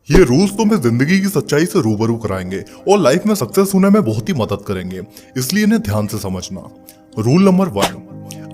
ये रूल्स तुम्हें जिंदगी की सच्चाई से रूबरू कराएंगे और लाइफ में सक्सेस होने में बहुत ही मदद करेंगे, इसलिए इन्हें ध्यान से समझना। रूल नंबर 1,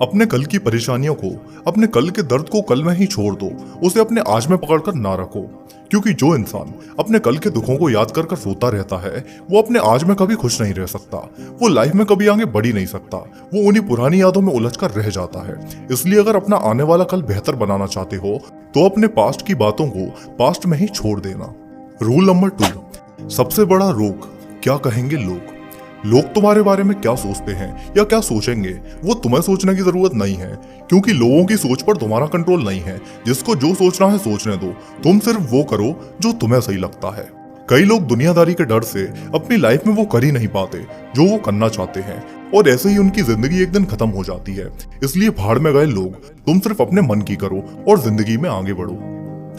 अपने कल की परेशानियों को, अपने कल के दर्द को कल में ही छोड़ दो, उसे अपने आज में पकड़कर ना रखो। क्योंकि जो इंसान अपने कल के दुखों को याद कर कर रोता रहता है, वो अपने आज में कभी खुश नहीं रह सकता, वो लाइफ में कभी आगे बढ़ ही नहीं सकता, वो उन्हीं पुरानी यादों में उलझ कर रह जाता है। इसलिए अगर अपना आने वाला कल बेहतर बनाना चाहते हो तो अपने पास्ट की बातों को पास्ट में ही छोड़ देना। रूल नंबर 2, सबसे बड़ा रोग, क्या कहेंगे लोग। लोग तुम्हारे बारे में क्या सोचते हैं या क्या सोचेंगे, वो तुम्हें सोचने की जरूरत नहीं है, क्योंकि लोगों की सोच पर तुम्हारा कंट्रोल नहीं है। जिसको जो सोचना है सोचने दो, तुम सिर्फ वो करो जो तुम्हें सही लगता है। कई लोग दुनियादारी के डर से अपनी लाइफ में वो कर ही नहीं पाते जो वो करना चाहते हैं, और ऐसे ही उनकी जिंदगी एक दिन खत्म हो जाती है। इसलिए भाड़ में गए लोग, तुम सिर्फ अपने मन की करो और जिंदगी में आगे बढ़ो।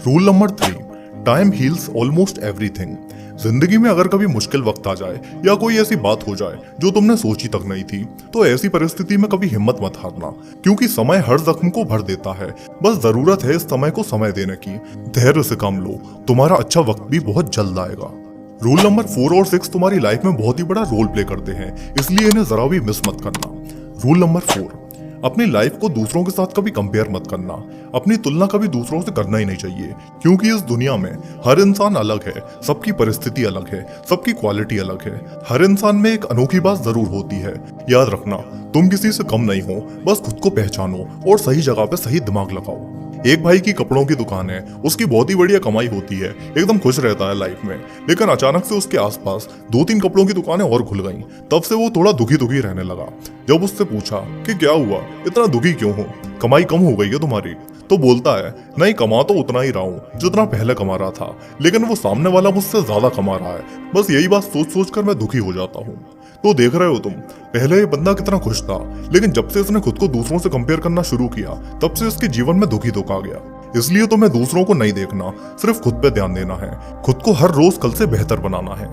Rule number 3, time heals almost everything. जिंदगी में अगर कभी मुश्किल वक्त आ जाए या कोई ऐसी बात हो जाए जो तुमने सोची तक नहीं थी, तो ऐसी परिस्थिति में कभी हिम्मत मत हारना, क्योंकि समय हर जख्म को भर देता है। बस जरूरत है इस समय को समय देने की। धैर्य से काम लो, तुम्हारा अच्छा वक्त भी बहुत जल्द आएगा। रूल नंबर 4 और 6 तुम्हारी लाइफ में बहुत ही बड़ा रोल प्ले करते हैं, इसलिए इन्हें जरा भी मिस मत करना। रूल नंबर 4, अपनी लाइफ को दूसरों के साथ कभी कंपेयर मत करना। अपनी तुलना कभी दूसरों से करना ही नहीं चाहिए, क्योंकि इस दुनिया में हर इंसान अलग है, सबकी परिस्थिति अलग है, सबकी क्वालिटी अलग है। हर इंसान में एक अनोखी बात जरूर होती है। याद रखना, तुम किसी से कम नहीं हो, बस खुद को पहचानो और सही जगह पे सही दिमाग लगाओ। एक भाई की कपड़ों की दुकान है, उसकी बहुत ही बढ़िया कमाई होती है, एकदम खुश रहता है लाइफ में। लेकिन अचानक से उसके आसपास 2-3 कपड़ों की दुकानें और खुल गईं। तब से वो थोड़ा दुखी दुखी रहने लगा। जब उससे पूछा कि क्या हुआ, इतना दुखी क्यों हो, कमाई कम हो गई है तुम्हारी? तो बोलता है, नहीं, कमा तो उतना ही रहा हूँ जितना पहले कमा रहा था, लेकिन वो सामने वाला मुझसे ज्यादा कमा रहा है। बस यही बात सोच सोच कर मैं दुखी हो जाता हूँ। तो देख रहे हो तुम, पहले ये बंदा कितना खुश था, लेकिन जब से इसने खुद को दूसरों से कंपेयर करना शुरू किया, तब से इसके जीवन में दुखी दुख आ गया। इसलिए तुम्हें दूसरों को नहीं देखना, सिर्फ खुद पे ध्यान देना है। खुद को हर रोज कल से बेहतर बनाना है।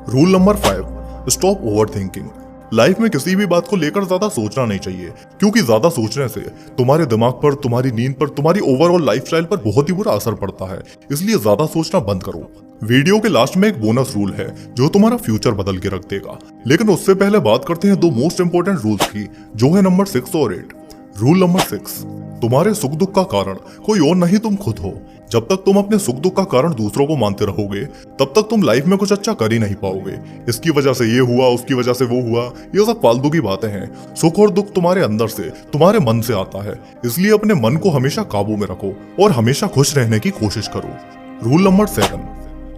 Rule number 5, stop over thinking. Life में किसी भी बात को लेकर ज्यादा सोचना नहीं चाहिए, क्योंकि ज्यादा सोचने से तुम्हारे दिमाग पर, तुम्हारी नींद पर, तुम्हारी ओवरऑल लाइफस्टाइल पर बहुत ही बुरा असर पड़ता है। इसलिए ज्यादा सोचना बंद करो। वीडियो के लास्ट में एक बोनस रूल है जो तुम्हारा फ्यूचर बदल के रख देगा, लेकिन उससे पहले बात करते हैं 2 मोस्ट इंपोर्टेंट रूल्स की, जो है नंबर 6 और 8। रूल नंबर 6, तुम्हारे सुख दुख का कारण कोई और नहीं, तुम खुद हो। जब तक तुम अपने सुख दुख का कारण दूसरों को मानते रहोगे, तब तक तुम लाइफ में कुछ अच्छा कर ही नहीं पाओगे। इसकी वजह से ये हुआ, उसकी वजह से वो हुआ, ये सब फालतू की बातें हैं। सुख और दुख तुम्हारे अंदर से, तुम्हारे मन से आता है। इसलिए अपने मन को हमेशा काबू में रखो और हमेशा खुश रहने की कोशिश करो। रूल नंबर 7,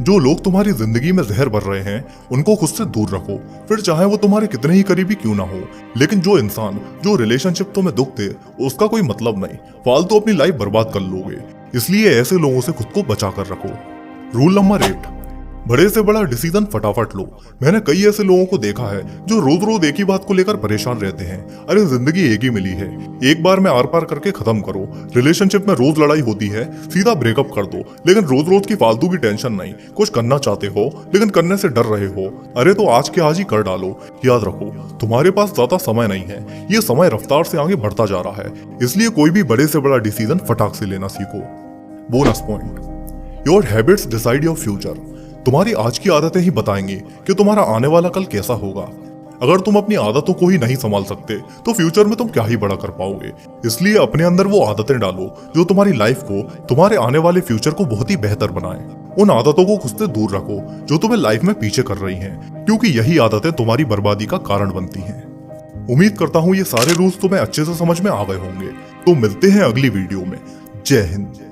जो लोग तुम्हारी जिंदगी में जहर भर रहे हैं, उनको खुद से दूर रखो, फिर चाहे वो तुम्हारे कितने ही करीबी क्यों ना हो। लेकिन जो इंसान, जो रिलेशनशिप तुम्हें दुख दे, उसका कोई मतलब नहीं, फालतू अपनी लाइफ बर्बाद कर लोगे। इसलिए ऐसे लोगों से खुद को बचा कर रखो। रूल नंबर 8, बड़े से बड़ा डिसीजन फटाफट लो। मैंने कई ऐसे लोगों को देखा है जो रोज रोज एक ही बात को लेकर परेशान रहते हैं। अरे जिंदगी एक ही मिली है, एक बार में आर पार करके खत्म करो। रिलेशनशिप में रोज लड़ाई होती है, सीधा ब्रेकअप कर दो, लेकिन रोज रोज की फालतू की टेंशन नहीं। कुछ करना चाहते हो लेकिन करने से डर रहे हो, अरे तो आज के आज ही कर डालो। याद रखो, तुम्हारे पास ज्यादा समय नहीं है, ये समय रफ्तार से आगे बढ़ता जा रहा है। इसलिए कोई भी बड़े से बड़ा डिसीजन फटाक से लेना सीखो। Bonus point, your habits decide your future. तुम्हारी आज की आदतें ही बताएंगी कि तुम्हारा आने वाला कल कैसा होगा। अगर तुम अपनी आदतों को ही नहीं संभाल सकते, तो फ्यूचर में तुम क्या ही बड़ा कर पाओगे। इसलिए अपने अंदर वो आदतें डालो जो तुम्हारी लाइफ को, तुम्हारे आने वाले फ्यूचर को बहुत ही बेहतर बनाएं। उन आदतों को खुद से दूर रखो जो तुम्हें लाइफ में पीछे कर रही हैं, क्योंकि यही आदतें तुम्हारी बर्बादी का कारण बनती हैं। उम्मीद करता हूँ ये सारे रूल्स तुम्हें अच्छे से समझ में आ गए होंगे। तो मिलते हैं अगली वीडियो में। जय हिंद।